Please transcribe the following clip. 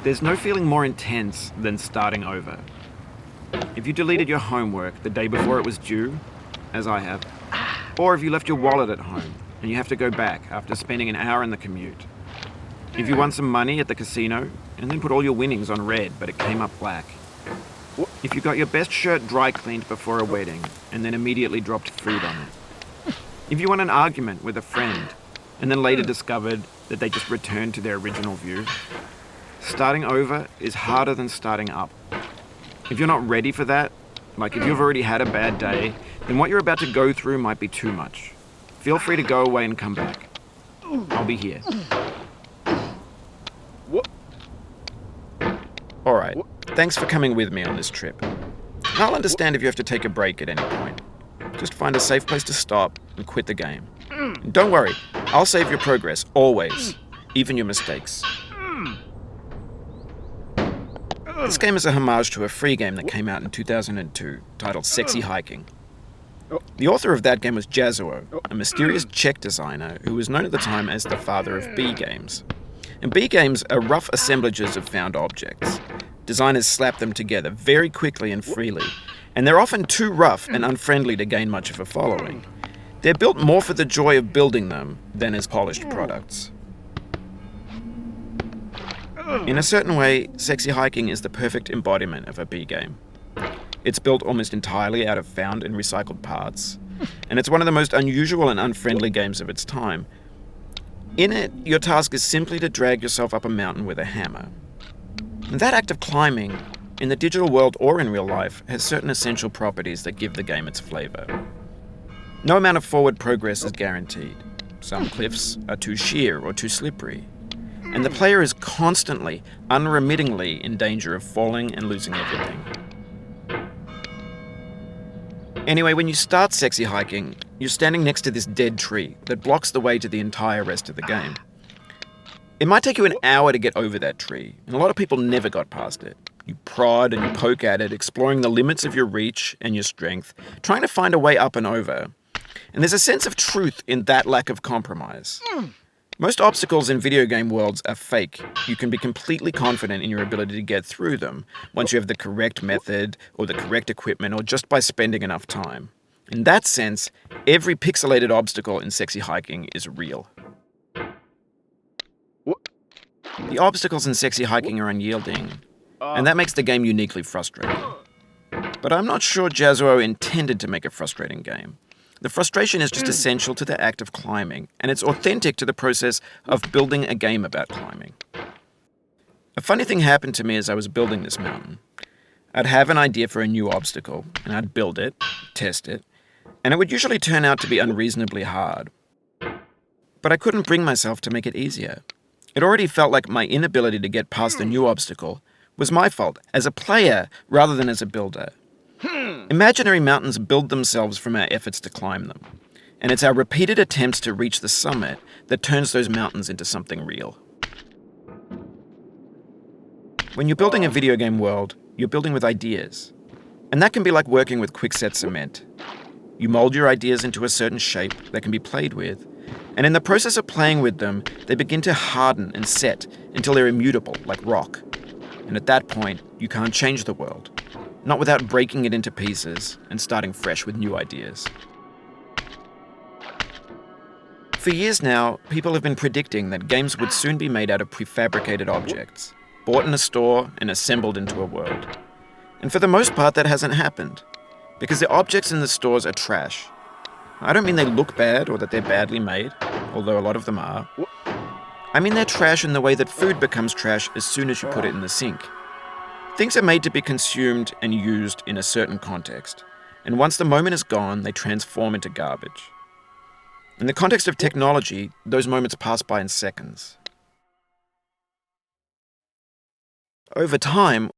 There's no feeling more intense than starting over. If you deleted your homework the day before it was due, as I have, or if you left your wallet at home and you have to go back after spending an hour in the commute. If you won some money at the casino and then put all your winnings on red but it came up black. If you got your best shirt dry cleaned before a wedding and then immediately dropped food on it. If you won an argument with a friend and then later discovered that they just returned to their original view. Starting over is harder than starting up. If you're not ready for that, like if you've already had a bad day, then what you're about to go through might be too much. Feel free to go away and come back. I'll be here. Alright, thanks for coming with me on this trip. I'll understand if you have to take a break at any point. Just find a safe place to stop and quit the game. And don't worry, I'll save your progress, always, even your mistakes. This game is a homage to a free game that came out in 2002, titled Sexy Hiking. The author of that game was Jazzuo, a mysterious Czech designer who was known at the time as the father of B games. And B games are rough assemblages of found objects. Designers slap them together very quickly and freely, and they're often too rough and unfriendly to gain much of a following. They're built more for the joy of building them than as polished products. In a certain way, Sexy Hiking is the perfect embodiment of a B game. It's built almost entirely out of found and recycled parts, and it's one of the most unusual and unfriendly games of its time. In it, your task is simply to drag yourself up a mountain with a hammer. And that act of climbing, in the digital world or in real life, has certain essential properties that give the game its flavor. No amount of forward progress is guaranteed. Some cliffs are too sheer or too slippery. And the player is constantly, unremittingly in danger of falling and losing everything. Anyway, when you start Sexy Hiking, you're standing next to this dead tree that blocks the way to the entire rest of the game. It might take you an hour to get over that tree, and a lot of people never got past it. You prod and you poke at it, exploring the limits of your reach and your strength, trying to find a way up and over. And there's a sense of truth in that lack of compromise. Most obstacles in video game worlds are fake. You can be completely confident in your ability to get through them once you have the correct method or the correct equipment or just by spending enough time. In that sense, every pixelated obstacle in Sexy Hiking is real. The obstacles in Sexy Hiking are unyielding, and that makes the game uniquely frustrating. But I'm not sure Jazzuo intended to make a frustrating game. The frustration is just essential to the act of climbing, and it's authentic to the process of building a game about climbing. A funny thing happened to me as I was building this mountain. I'd have an idea for a new obstacle, and I'd build it, test it, and it would usually turn out to be unreasonably hard. But I couldn't bring myself to make it easier. It already felt like my inability to get past the new obstacle was my fault as a player rather than as a builder. Imaginary mountains build themselves from our efforts to climb them, and it's our repeated attempts to reach the summit that turns those mountains into something real. When you're building a video game world, you're building with ideas, and that can be like working with quickset cement. You mold your ideas into a certain shape that can be played with, and in the process of playing with them, they begin to harden and set until they're immutable, like rock. And at that point, you can't change the world. Not without breaking it into pieces and starting fresh with new ideas. For years now, people have been predicting that games would soon be made out of prefabricated objects, bought in a store and assembled into a world. And for the most part, that hasn't happened, because the objects in the stores are trash. I don't mean they look bad or that they're badly made, although a lot of them are. I mean they're trash in the way that food becomes trash as soon as you put it in the sink. Things are made to be consumed and used in a certain context, and once the moment is gone, they transform into garbage. In the context of technology, those moments pass by in seconds. Over time,